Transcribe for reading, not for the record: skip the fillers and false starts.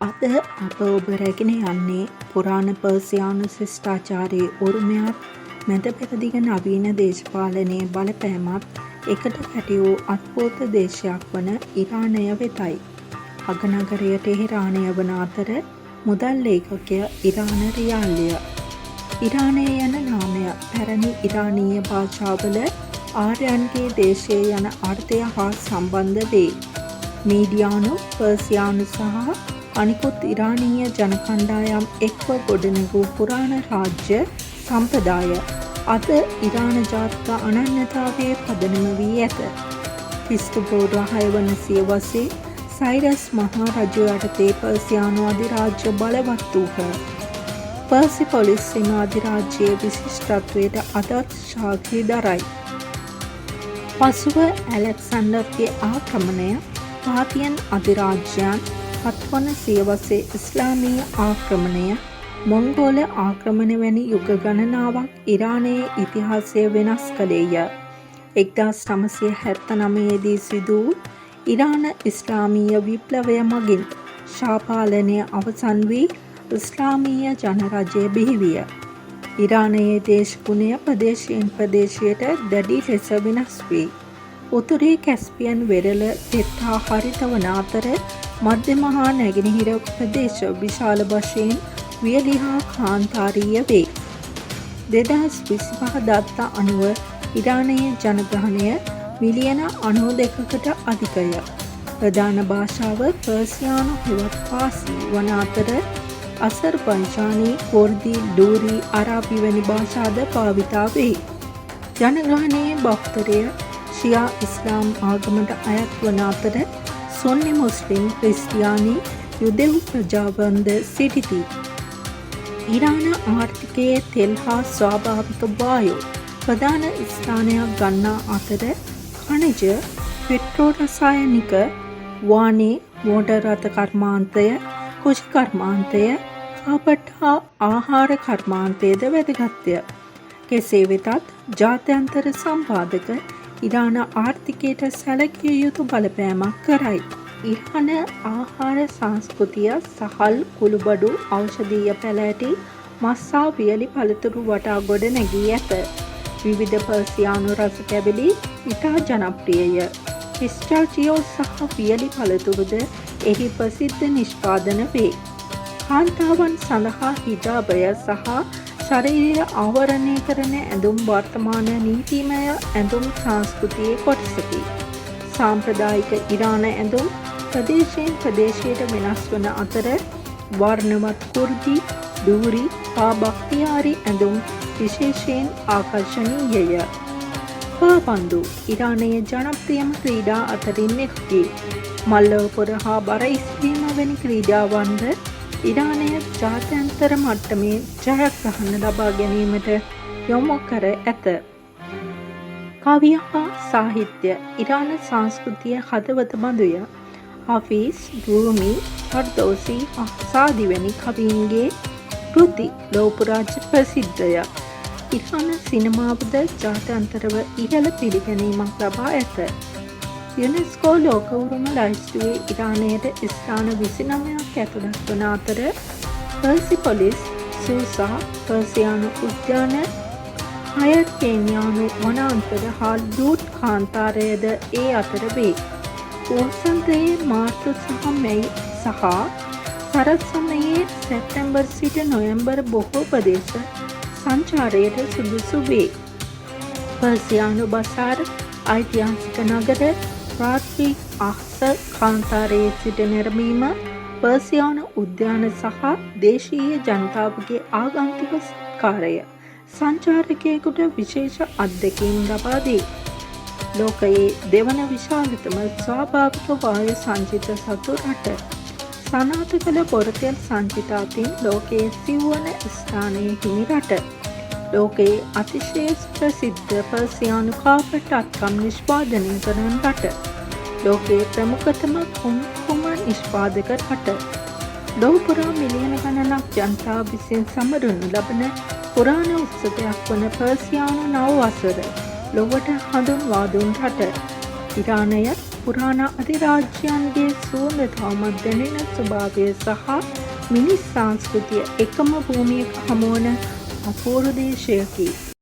අද අප ඔබ රැගෙන යන්නේ පුරාණ පර්සියානු ශිෂ්ටාචාරයේ උරුමයත් මැද පෙරදිග නවීන දේශපාලනයේ බලපෑමත් එකට පැටි වූ අත්පොත දේශයක් වන ඉරානය වෙතයි. අගනගරය ටෙහෙරානය වන අතර මුදල් ලේඛකය ඉරාන රියාල්ය. ඉරානය යන නාමය පැරණි ඉරානීය භාෂාවල ආර්යයන්ගේ දේශය යන අර්ථය හා සම්බන්ධ වේ. මීඩියානු පර්සියානු සහ අනිකුත් ඉරානීය ජනකණ්ඩායම් එක්ව ගොඩනැගූ පුරාණ රාජ්‍ය සම්ප්‍රදාය අද ඉරාන ජාතික අනන්‍යතාවයේ පදනම වී ඇත. ක්‍රිස්තුපූර්ව 6 වන සියවසේ සයිරස් මහා රජු යටතේ පර්සියානු අධිරාජ්‍ය බලවත් වූහ. පර්සිපොලිස් එම අධිරාජ්‍යයේ විශිෂ්ටත්වයට අදත් සාක්ෂි දරයි. පසුව ඇලෙක්සැන්ඩර්ගේ ආක්‍රමණය පාතියන් අධිරාජ්‍යයන් 7 වන සියවසේ ඉස්ලාමීය ආක්‍රමණය මොංගෝල ආක්‍රමණ වැනි යුග ගණනාවක් ඉරානයේ ඉතිහාසය වෙනස් කළේය. 1979 දී සිදු වූ ඉරාන ඉස්ලාමීය විප්ලවය මගින් ෂා පාලනය අවසන් වී ඉස්ලාමීය ජනරජය බිහිවිය. ඉරානයේ දේශගුණය ප්‍රදේශයෙන් ප්‍රදේශයට දැඩි ලෙස වෙනස් වී උතුරේ කැස්පියන් වෙරළ තෙත් හා හරිත වන අතර මධ්‍යම හා නැගෙනහිර ප්‍රදේශ විශාල වශයෙන් වියලි හා කාන්තාරීය වේ. 2025 දත්ත අනුව ඉරානයේ ජනගහනය මිලියන 92කට අධිකය. ප්‍රධාන භාෂාව පර්සියානු හෙවත් පාසී වන අතර අසර්බයිජානි, කොර්දි, ඩූරි, අරාබි වැනි භාෂාද භාවිතා වේ. ජනගහනයේ බහුතරය ෂියා ඉස්ලාම් ආගමට අයත් වන අතර සොන්නි මුස්ලිම්, ක්‍රිස්තියානි, යුදෙව් ප්‍රජාවන්ද සිටිති. ඉරාන ආර්ථිකයේ තෙල් හා ස්වාභාවික වායු ප්‍රධාන ස්ථානයක් ගන්නා අතර ඛනිජ, පෙට්‍රෝ රසායනික, වානේ, මෝටර් රථ කර්මාන්තය, කුෂි කර්මාන්තය, කාපට් හා ආහාර කර්මාන්තයද වැදගත්ය. කෙසේ වෙතත් ජාත්‍යන්තර සම්පාදක ඉරාන ආර්ථිකයට සැලකිය යුතු බලපෑමක් කරයි. ඉරාන ආහාර සංස්කෘතිය සහල්, කුළුබඩු, ඖෂධීය පැළෑටි, මස් හා වියලි පළතුරු වටා ගොඩ නැගී ඇත. විවිධ පර්සියානු රස කැබලි ඉතා ජනප්‍රියය. පිස්ටාචියෝ සහ වියලි පළතුරුද එහි ප්‍රසිද්ධ නිෂ්පාදන වේ. කාන්තාවන් සඳහා හිජාබය සහ ශරීරය ආවරණය කරන ඇඳුම් වර්තමාන නීතිමය ඇඳුම් සංස්කෘතියේ කොටසකි. සාම්ප්‍රදායික ඉරාන ඇඳුම් ප්‍රදේශයෙන් ප්‍රදේශයට වෙනස් වන අතර වර්ණවත් කුර්දි, ඩූරි හා බක්තියාරි ඇඳුම් විශේෂයෙන් ආකර්ශනීයය. පාපන්දු ඉරානයේ ජනප්‍රියම ක්‍රීඩා අතරින් එකකි. මල්ලවපොර හා බර ඉස්වීම වැනි ක්‍රීඩාවන්ද ඉරානය ජාත්‍යන්තර මට්ටමේ ජයග්‍රහණ ලබා ගැනීමට යොමු කර ඇත. කවිය හා සාහිත්‍ය ඉරාන සංස්කෘතිය හදවත බඳුය. හෆීස්, රූමි, ෆර්දෝසි හා සාදි වැනි කවීන්ගේ කෘති ලෝපුරා ප්‍රසිද්ධය. ඉරාන සිනමාවද ජාත්‍යන්තරව ඉහළ පිළිගැනීමක් ලබා ඇත. යුනෙස්කෝ ලෝක උරුම ලයිස්තුවේ ඉරානයට ස්ථාන 29ක් ඇතුළත් වන අතර පර්සිපොලිස්, සූසා, පර්සියානු උද්‍යාන, හයර්කේන්යානු වනාන්තර හා ලූට් කාන්තාරයද ඒ අතර වේ. වසන්තයේ මාර්තු සහ මැයි සහ සරත් සමයේ සැප්තැම්බර් සිට නොවැම්බර් බොහෝ ප්‍රදේශ සංචාරයට සුදුසු වේ. පර්සියානු බසාර් ඓතිහාසික නගර රාත්‍රී අහ්ස කාන්තාරයේ සිට නැරඹීම පර්සියානු උද්‍යාන සහ දේශීය ජනතාවගේ ආගන්තුක සත්කාරය සංචාරකයෙකුට විශේෂ අත්දැකීම් ලබා දී. ලෝකයේ දෙවන විශාලතම ස්වාභාවික වායු සංචිත සතු රට. සනාථ කළ බොරතෙල් සංචිත අතින් ලෝකයේ සිව්වන ස්ථානයේ හිමි රට. ලෝකයේ අතිශය ප්‍රසිද්ධ පර්සියානු කාපට් අත්කම් නිෂ්පාදනය කරන රට. ලෝකයේ ප්‍රමුඛතම කුම්කුම නිෂ්පාදක රට. ලෝපුරා මිලියන ගණනක් ජනතාව විසින් සමරනු ලබන පුරාණ උත්සවයක් වන පර්සියානු නව වසර ලොවට හඳුන්වා දුන් රට. ඉරානය පුරාණ අධිරාජ්‍යයන්ගේ සුවඳතාවමත් දැනෙන ස්වභාවය සහ මිනිස් සංස්කෘතිය එකම භූමියක හමුවන අපූර්ව දේශයකි.